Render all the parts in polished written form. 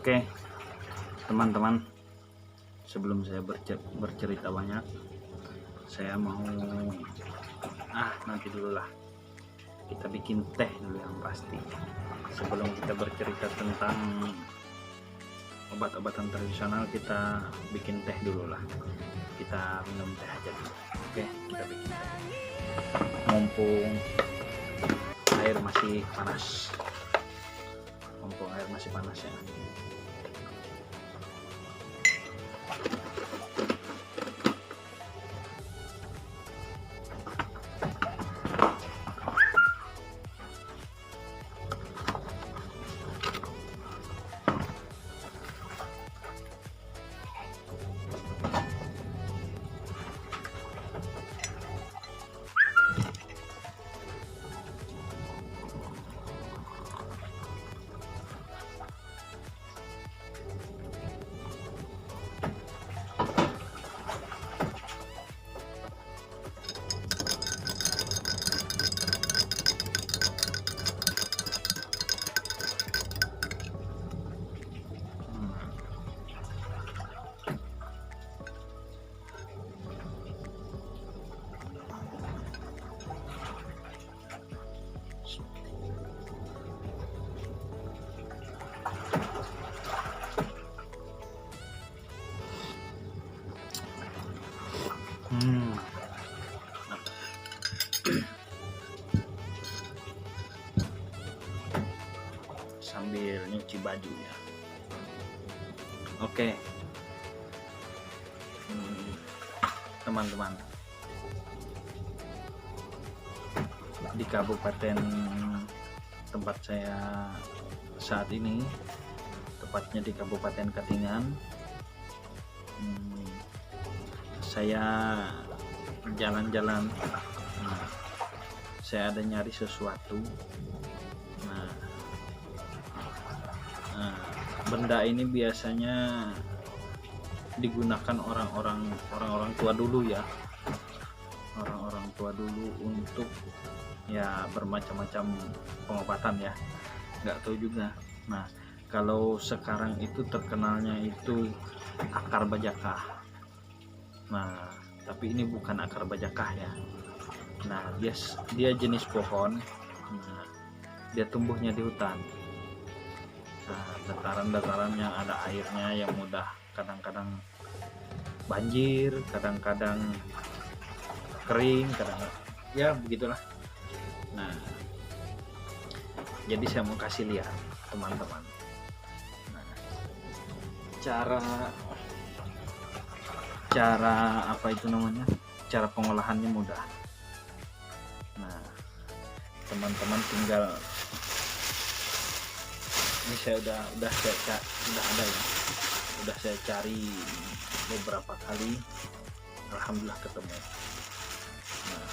Oke, teman-teman, sebelum saya bercerita banyak, saya mau nanti dulu lah, kita bikin teh dulu yang pasti. Sebelum kita bercerita tentang obat-obatan tradisional, kita bikin teh dulu lah. Kita minum teh aja dulu. Oke, kita bikin teh. Mumpung air masih panas. Ya. Sambil nyuci baju ya. Oke, teman-teman, di kabupaten tempat saya saat ini, tepatnya di Kabupaten Katingan, saya jalan-jalan, saya ada nyari sesuatu. Benda ini biasanya digunakan orang-orang tua dulu ya, orang-orang tua dulu untuk ya bermacam-macam pengobatan ya, nggak tahu juga. Nah, kalau sekarang itu terkenalnya itu akar bajakah. Nah, tapi ini bukan akar bajakah ya. Nah, dia jenis pohon. Nah, dia tumbuhnya di hutan. Nah, dataran-dataran yang ada airnya yang mudah kadang-kadang banjir, kadang-kadang kering, kadang ya begitulah. Nah, jadi saya mau kasih lihat teman-teman. Nah, cara apa itu namanya? Cara pengolahannya mudah. Nah, teman-teman tinggal, ini saya udah ada ya, udah saya cari beberapa kali, alhamdulillah ketemu. Nah,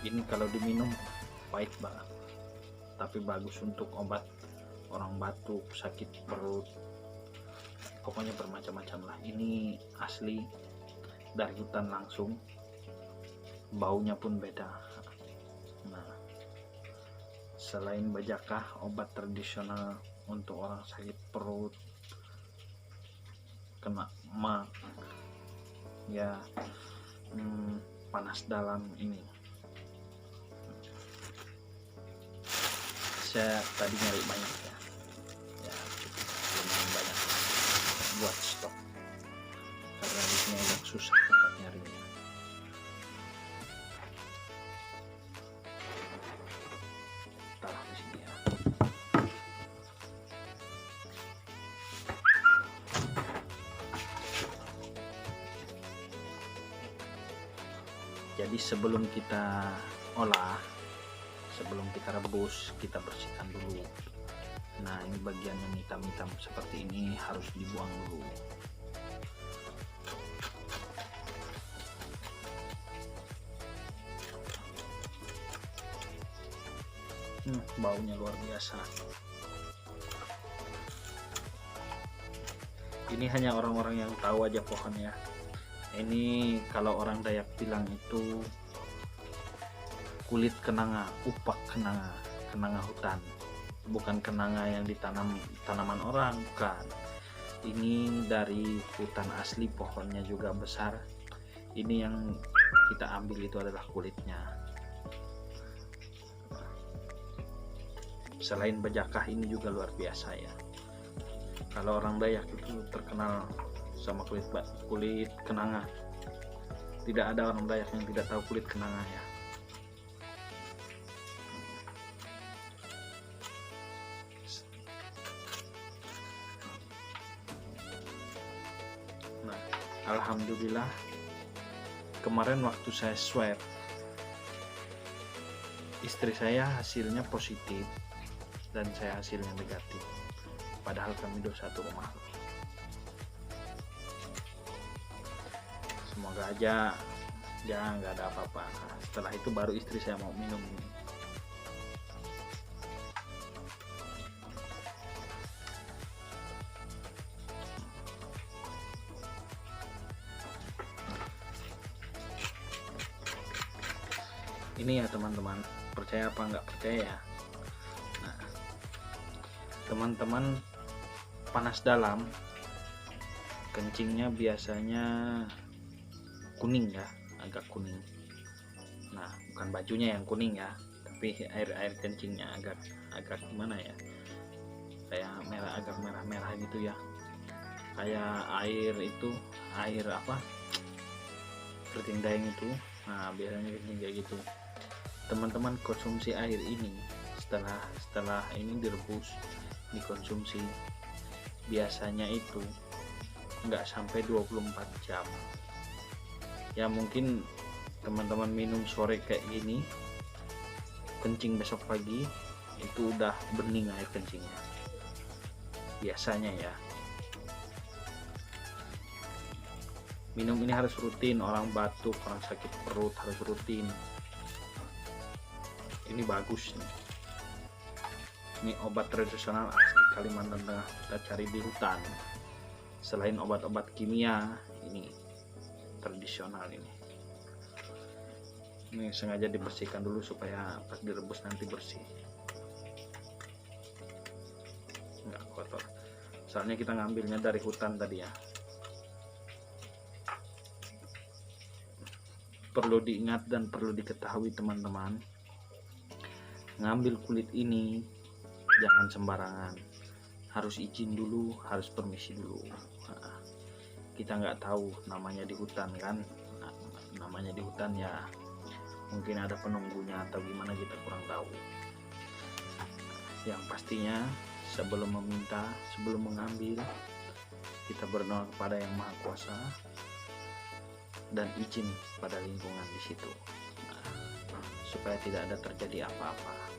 ini kalau diminum pahit banget, tapi bagus untuk obat orang batuk, sakit perut, pokoknya bermacam-macam lah. Ini asli dari hutan langsung, baunya pun beda. Nah, selain bajakah, obat tradisional untuk orang sakit perut, kena mak ya, panas dalam ini. Saya tadi nyari banyak ya, lumayan banyak buat stok, karena di sini agak susah tempat nyarinya. Taruh di sini ya. Jadi sebelum kita olah, sebelum kita rebus, kita bersihkan dulu. Nah, ini bagian yang hitam-hitam seperti ini harus dibuang dulu. Baunya luar biasa. Ini hanya orang-orang yang tahu aja pohonnya. Ini kalau orang Dayak bilang itu kulit kenanga, upak kenanga hutan. bukan kenanga yang ditanam tanaman orang, bukan. Ini dari hutan asli, pohonnya juga besar. Ini yang kita ambil itu adalah kulitnya. Selain bejakah, ini juga luar biasa ya. Kalau orang Dayak itu terkenal sama kulit kenanga. Tidak ada orang Dayak yang tidak tahu kulit kenanga ya. Nah, alhamdulillah kemarin waktu saya swab, istri saya hasilnya positif dan saya hasilnya negatif, padahal kami satu rumah. Semoga aja ya nggak ada apa-apa. Setelah itu baru istri saya mau minum ini. Ini ya teman-teman, percaya apa nggak percaya ya. Nah, teman-teman, panas dalam, kencingnya biasanya kuning ya, agak kuning. Nah, bukan bajunya yang kuning ya, tapi air kencingnya agak gimana ya, kayak merah, agak merah gitu ya, kayak air apa, keriting daeng itu. Nah, biasanya kencing kayak gitu. Teman-teman konsumsi air ini setelah ini direbus, dikonsumsi, biasanya itu nggak sampai 24 jam ya. Mungkin teman-teman minum sore kayak gini, kencing besok pagi itu udah bening air kencingnya biasanya ya. Minum ini harus rutin, orang batuk, orang sakit perut harus rutin. Ini bagus nih. Ini obat tradisional asli Kalimantan Tengah, kita cari di hutan. Selain obat-obat kimia, ini tradisional ini. Ini sengaja dibersihkan dulu supaya pas direbus nanti bersih, nggak kotor. Soalnya kita ngambilnya dari hutan tadi ya. Perlu diingat dan perlu diketahui teman-teman, ngambil kulit ini jangan sembarangan, harus izin dulu, harus permisi dulu. Nah, kita nggak tahu, namanya di hutan kan. Nah, namanya di hutan ya, mungkin ada penunggunya atau gimana, kita kurang tahu. Yang pastinya sebelum meminta, sebelum mengambil, kita berdoa kepada Yang Maha Kuasa dan izin pada lingkungan di situ, supaya tidak ada terjadi apa-apa.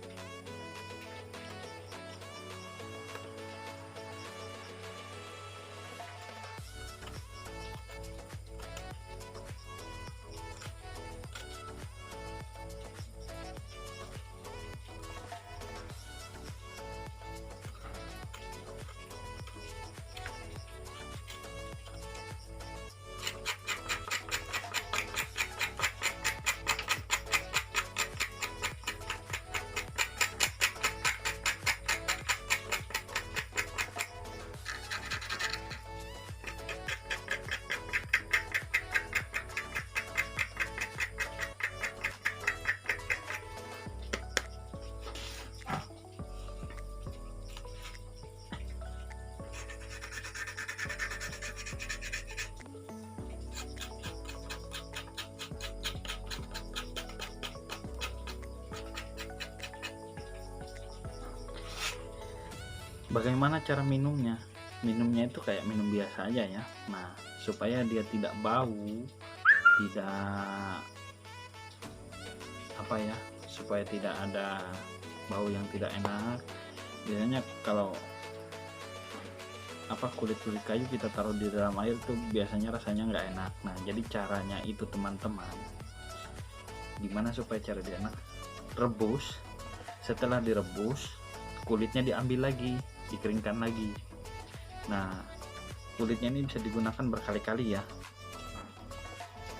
Bagaimana cara minumnya? Minumnya itu kayak minum biasa aja ya. Nah, supaya dia tidak bau, tidak apa ya, supaya tidak ada bau yang tidak enak. Biasanya kalau kulit kayu kita taruh di dalam air tuh biasanya rasanya nggak enak. Nah, jadi caranya itu teman-teman, gimana supaya cara dia enak? Rebus. Setelah direbus, kulitnya diambil lagi, dikeringkan lagi. Nah, kulitnya ini bisa digunakan berkali-kali ya.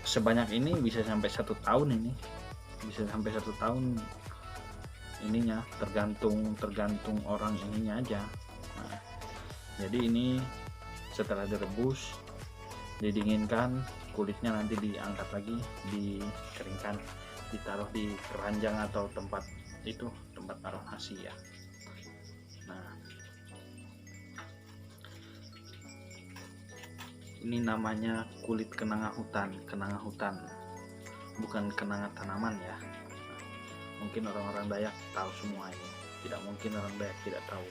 Sebanyak ini bisa sampai 1 tahun, ini bisa sampai 1 tahun ininya, tergantung orang ininya aja. Nah, jadi ini setelah direbus, didinginkan, kulitnya nanti diangkat lagi, dikeringkan, ditaruh di keranjang atau tempat taruh nasi ya. Nah, ini namanya kulit kenanga hutan, bukan kenanga tanaman ya. Mungkin orang-orang Dayak tahu semua ini, tidak mungkin orang Dayak tidak tahu,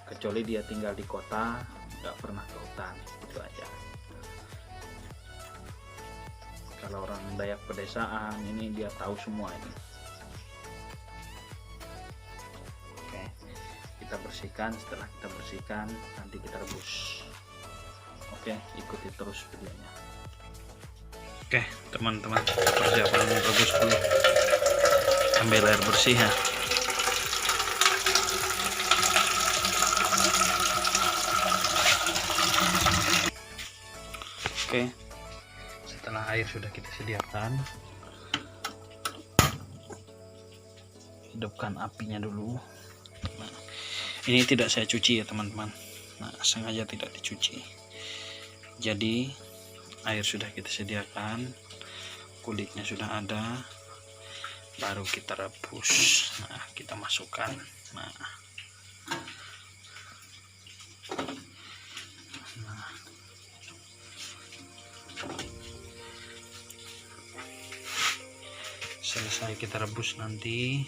kecuali dia tinggal di kota, nggak pernah ke hutan, itu aja. Kalau orang Dayak pedesaan ini dia tahu semua ini. Oke, kita bersihkan. Setelah kita bersihkan, nanti kita rebus. Oke, ikuti terus videonya. Oke teman-teman, persiapan rebus dulu. Ambil air bersih ya. Oke, setelah air sudah kita sediakan, hidupkan apinya dulu. Nah, ini tidak saya cuci ya teman-teman. Nah, sengaja tidak dicuci. Jadi air sudah kita sediakan, kulitnya sudah ada, baru kita rebus. Nah, kita masukkan. Nah, selesai kita rebus, nanti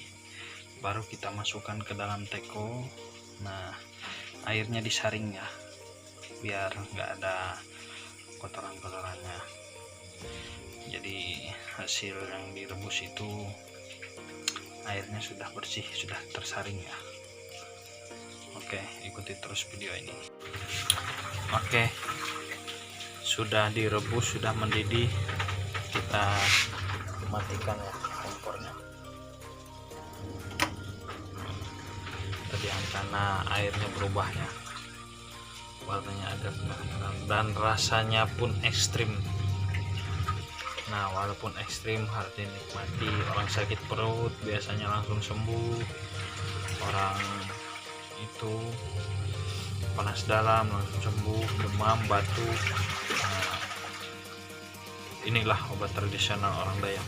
baru kita masukkan ke dalam teko. Nah, airnya disaring ya, biar nggak ada kotoran-kotorannya. Jadi hasil yang direbus itu airnya sudah bersih, sudah tersaring ya. Oke, ikuti terus video ini. Oke, sudah direbus, sudah mendidih, kita matikan ya kompornya. Tadi karena airnya berubah ya, warnanya agak merah dan rasanya pun ekstrim. Nah, walaupun ekstrim harus dinikmati. Orang sakit perut biasanya langsung sembuh, orang itu panas dalam langsung sembuh, demam, batuk. Nah, inilah obat tradisional orang Dayak.